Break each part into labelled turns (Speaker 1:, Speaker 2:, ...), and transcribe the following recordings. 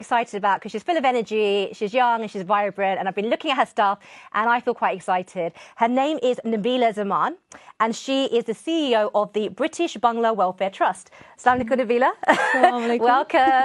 Speaker 1: excited about because she's full of energy, she's young and she's vibrant, and I've been looking at her stuff and I feel quite excited. Her name is Nabeela Zaman and she is the CEO of the British Bangla Welfare Trust. Assalamu alaikum, Nabeela.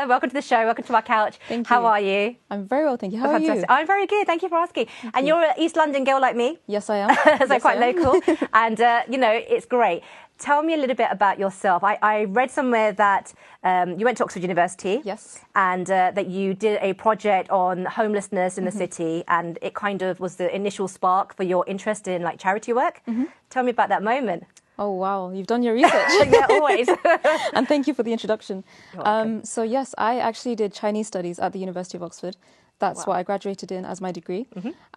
Speaker 1: Welcome to the show, welcome to our couch.
Speaker 2: Thank you.
Speaker 1: How are you?
Speaker 2: I'm very well, thank you. How are you?
Speaker 1: I'm very good, thank you for asking. And you're an East London girl like me?
Speaker 2: Yes, I am.
Speaker 1: So
Speaker 2: yes,
Speaker 1: quite local. And, you know, it's great. Tell me a little bit about yourself. I read somewhere that you went to Oxford University.
Speaker 2: Yes.
Speaker 1: And that you did a project on homelessness in the city, and it kind of was the initial spark for your interest in like charity work. Tell me about that moment.
Speaker 2: Oh, wow. You've done your research.
Speaker 1: Yeah, always.
Speaker 2: And thank you for the introduction. So, yes, I actually did Chinese studies at the University of Oxford. That's what I graduated in as my degree.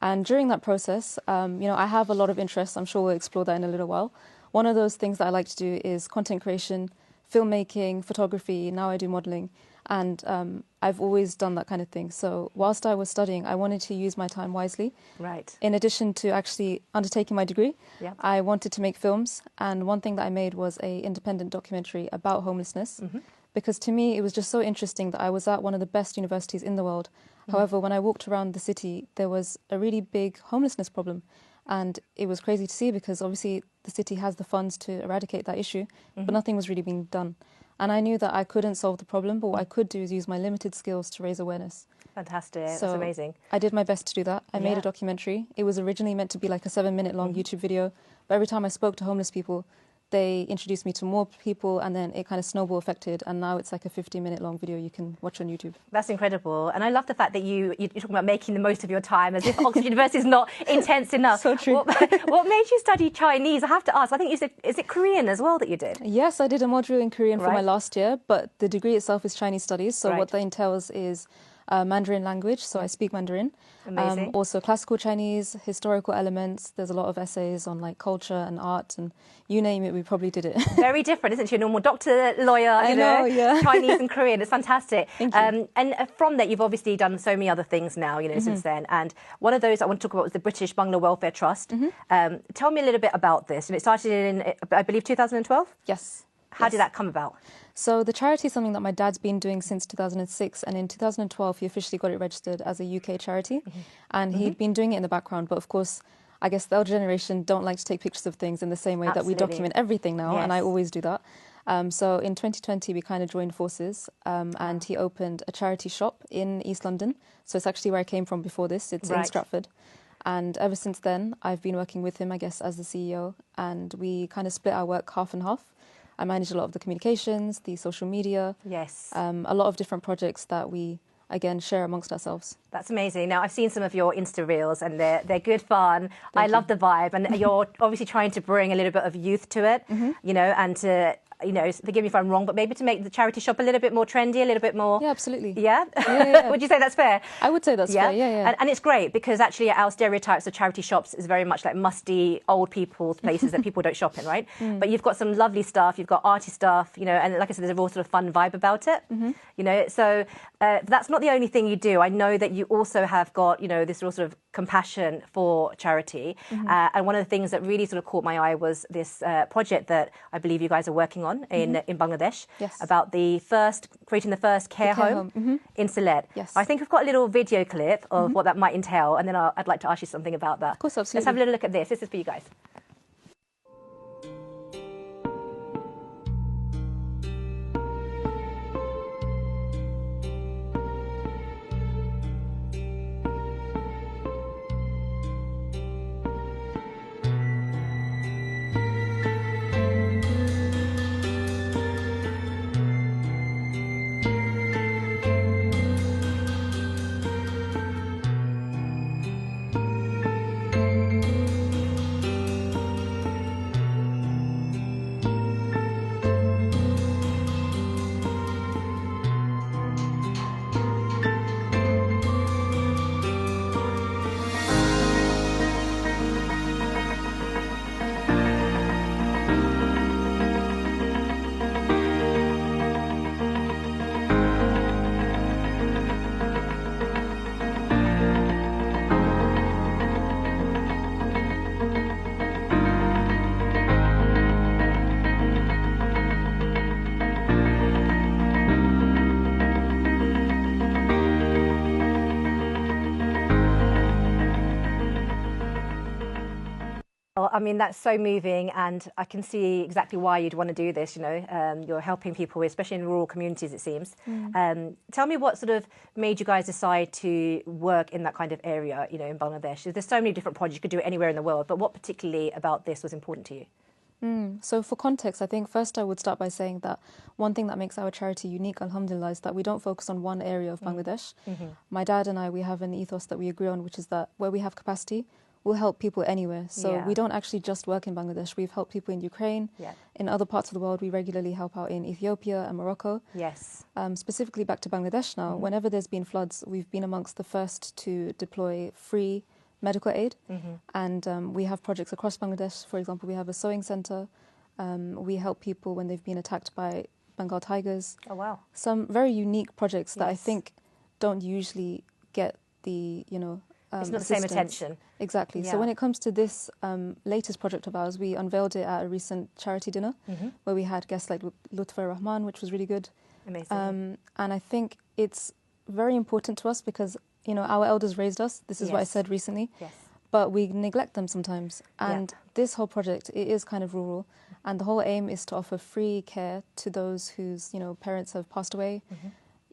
Speaker 2: And during that process, you know, I have a lot of interests. I'm sure we'll explore that in a little while. One of those things that I like to do is content creation, filmmaking, photography. Now I do modelling. And I've always done that kind of thing. So whilst I was studying, I wanted to use my time wisely.
Speaker 1: Right.
Speaker 2: In addition to actually undertaking my degree, I wanted to make films. And one thing that I made was an independent documentary about homelessness. Because to me, it was just so interesting that I was at one of the best universities in the world. However, when I walked around the city, there was a really big homelessness problem. And it was crazy to see because obviously the city has the funds to eradicate that issue, but nothing was really being done. And I knew that I couldn't solve the problem, but what I could do is use my limited skills to raise awareness.
Speaker 1: Fantastic.
Speaker 2: So
Speaker 1: that's amazing.
Speaker 2: I did my best to do that. I made a documentary. It was originally meant to be like a 7-minute long YouTube video, but every time I spoke to homeless people, they introduced me to more people, and then it kind of snowball affected, and now it's like a 50-minute long video you can watch on YouTube.
Speaker 1: That's incredible. And I love the fact that you're talking about making the most of your time, as if Oxford University is not intense enough.
Speaker 2: So true.
Speaker 1: What made you study Chinese? I have to ask. I think you said, is it Korean as well that you did?
Speaker 2: Yes, I did a module in Korean for my last year, but the degree itself is Chinese studies. So what that entails is Mandarin language, so I speak Mandarin.
Speaker 1: Amazing.
Speaker 2: Also classical Chinese, historical elements. There's a lot of essays on like culture and art, and you name it, we probably did it.
Speaker 1: Very different, isn't it? Your normal doctor, lawyer,
Speaker 2: I know, yeah.
Speaker 1: Chinese and Korean. It's fantastic.
Speaker 2: Thank you.
Speaker 1: And from that, you've obviously done so many other things now, you know, since then. And one of those I want to talk about was the British Bangla Welfare Trust. Tell me a little bit about this. And it started in, I believe, 2012?
Speaker 2: Yes.
Speaker 1: How did that come about?
Speaker 2: So the charity is something that my dad's been doing since 2006, and in 2012 he officially got it registered as a UK charity, and he'd been doing it in the background, but of course I guess the older generation don't like to take pictures of things in the same way that we document everything now, and I always do that. So in 2020 we kind of joined forces, and he opened a charity shop in East London, so it's actually where I came from before this, it's in Stratford. And ever since then I've been working with him, I guess, as the CEO, and we kind of split our work half and half. I manage a lot of the communications, the social media.
Speaker 1: Yes.
Speaker 2: A lot of different projects that we, again, share amongst ourselves.
Speaker 1: That's amazing. Now, I've seen some of your Insta reels and they're good fun. I love the vibe. And you're obviously trying to bring a little bit of youth to it, you know, and to, you know, forgive me if I'm wrong, but maybe to make the charity shop a little bit more trendy, a little bit more...
Speaker 2: Yeah, absolutely.
Speaker 1: Yeah?
Speaker 2: Yeah.
Speaker 1: Would you say that's fair?
Speaker 2: I would say that's fair, yeah.
Speaker 1: And it's great because actually our stereotypes of charity shops is very much like musty, old people's places that people don't shop in, right? But you've got some lovely stuff, you've got arty stuff, you know, and like I said, there's a real sort of fun vibe about it, you know. So that's not the only thing you do. I know that you also have got, you know, this real sort of compassion for charity. And one of the things that really sort of caught my eye was this project that I believe you guys are working on in Bangladesh, about creating the first care home in Sylhet.
Speaker 2: Yes.
Speaker 1: I think we've got a little video clip of what that might entail, and then I'd like to ask you something about that.
Speaker 2: Of course, absolutely.
Speaker 1: Let's have a little look at this. This is for you guys. Well, I mean, that's so moving, and I can see exactly why you'd want to do this. You know, you're helping people, especially in rural communities, it seems. Tell me what sort of made you guys decide to work in that kind of area, you know, in Bangladesh. There's so many different projects. You could do it anywhere in the world, but what particularly about this was important to you?
Speaker 2: So for context, I think first I would start by saying that one thing that makes our charity unique, alhamdulillah, is that we don't focus on one area of Bangladesh. My dad and I, we have an ethos that we agree on, which is that where we have capacity, we'll help people anywhere. So we don't actually just work in Bangladesh. We've helped people in Ukraine. In other parts of the world, we regularly help out in Ethiopia and Morocco. Specifically back to Bangladesh now, whenever there's been floods, we've been amongst the first to deploy free medical aid. And we have projects across Bangladesh. For example, we have a sewing centre. We help people when they've been attacked by Bengal tigers.
Speaker 1: Oh, wow.
Speaker 2: Some very unique projects that I think don't usually get the, you know,
Speaker 1: it's not the same attention.
Speaker 2: Exactly. So when it comes to this latest project of ours, we unveiled it at a recent charity dinner where we had guests like Lutfa Rahman, which was really good.
Speaker 1: Amazing.
Speaker 2: And I think it's very important to us because, you know, our elders raised us. This is what I said recently. But we neglect them sometimes. And this whole project, it is kind of rural. And the whole aim is to offer free care to those whose, you know, parents have passed away,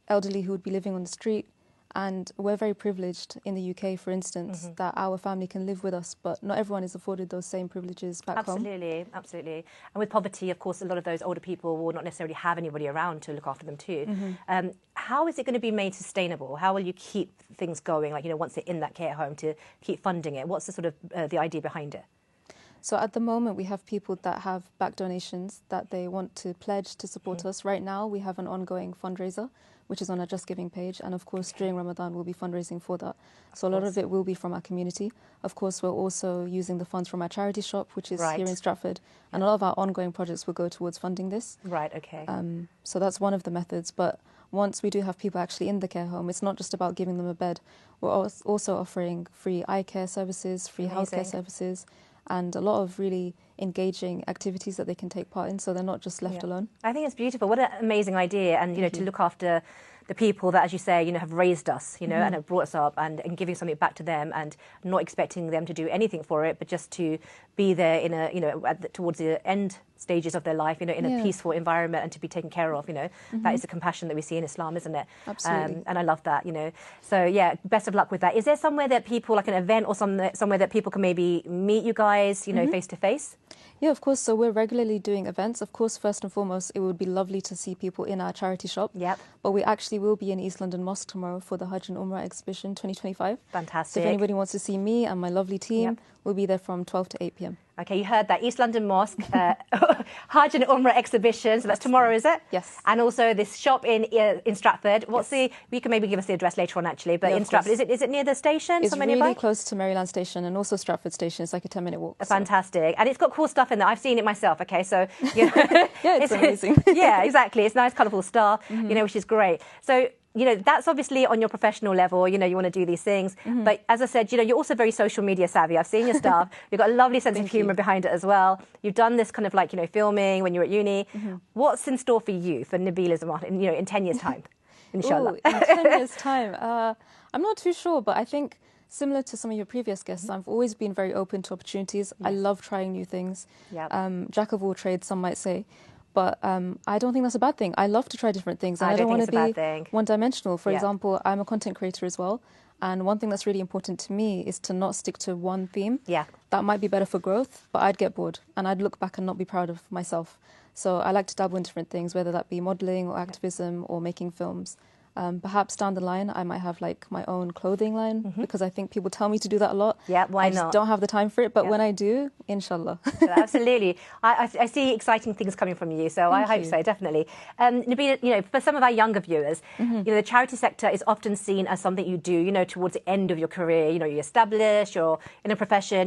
Speaker 2: elderly who would be living on the street. And we're very privileged in the UK, for instance, that our family can live with us, but not everyone is afforded those same privileges back home.
Speaker 1: Absolutely. And with poverty, of course, a lot of those older people will not necessarily have anybody around to look after them too. How is it going to be made sustainable? How will you keep things going, like, you know, once they're in that care home, to keep funding it? What's the sort of the idea behind it?
Speaker 2: So at the moment, we have people that have back donations that they want to pledge to support us. Right now, we have an ongoing fundraiser, which is on our Just Giving page. And of course, during Ramadan, we'll be fundraising for that. So a lot of it will be from our community. Of course, we're also using the funds from our charity shop, which is here in Stratford. And a lot of our ongoing projects will go towards funding this. So that's one of the methods. But once we do have people actually in the care home, it's not just about giving them a bed. We're also offering free eye care services, free healthcare services, and a lot of really engaging activities that they can take part in, so they're not just left alone.
Speaker 1: I think it's beautiful. What an amazing idea. And, you know, to look after the people that, as you say, you know, have raised us, you know, and have brought us up, and giving something back to them, and not expecting them to do anything for it, but just to be there in a, you know, towards the end stages of their life, you know, in a peaceful environment, and to be taken care of, you know. That is the compassion that we see in Islam, isn't it?
Speaker 2: Absolutely.
Speaker 1: And I love that, you know. So, yeah, best of luck with that. Is there somewhere that people, like an event or somewhere that people can maybe meet you guys, you know, face to face?
Speaker 2: Yeah, of course. So we're regularly doing events. Of course, first and foremost, it would be lovely to see people in our charity shop. But we actually will be in East London Mosque tomorrow for the Hajj and Umrah exhibition 2025.
Speaker 1: Fantastic.
Speaker 2: So if anybody wants to see me and my lovely team, we'll be there from 12 to 8 p.m.
Speaker 1: Okay, you heard that. East London Mosque, Hajj and Umrah exhibition. So that's tomorrow, is it?
Speaker 2: Yes.
Speaker 1: And also this shop in Stratford. What's the? You can maybe give us the address later on, actually. But in Stratford, is it near the station?
Speaker 2: It's really close to Maryland Station and also Stratford Station. It's like a 10-minute walk.
Speaker 1: Fantastic, and it's got cool stuff in there. I've seen it myself. Okay, so you know,
Speaker 2: it's amazing.
Speaker 1: Yeah, exactly. It's nice, colourful stuff. You know, which is great. So, you know, that's obviously on your professional level, you know, you want to do these things. But as I said, you know, you're also very social media savvy. I've seen your stuff. You've got a lovely sense of humour behind it as well. You've done this kind of like, you know, filming when you were at uni. What's in store for you, for Nabeela Zaman, you know, in 10 years' time, inshallah?
Speaker 2: In 10 years' time? I'm not too sure, but I think similar to some of your previous guests, I've always been very open to opportunities. I love trying new things. Jack of all trades, some might say. But I don't think that's a bad thing. I love to try different things. And I don't want to be one-dimensional. For example, I'm a content creator as well. And one thing that's really important to me is to not stick to one theme. That might be better for growth, but I'd get bored. And I'd look back and not be proud of myself. So I like to dabble in different things, whether that be modelling or activism or making films. Perhaps down the line, I might have like my own clothing line because I think people tell me to do that a lot.
Speaker 1: Why
Speaker 2: not? I just don't have the time for it, but when I do, inshallah.
Speaker 1: Absolutely. I see exciting things coming from you, so I hope so, definitely. Nabeela, you know, for some of our younger viewers, you know, the charity sector is often seen as something you do, you know, towards the end of your career. You know, you're established, you're in a profession.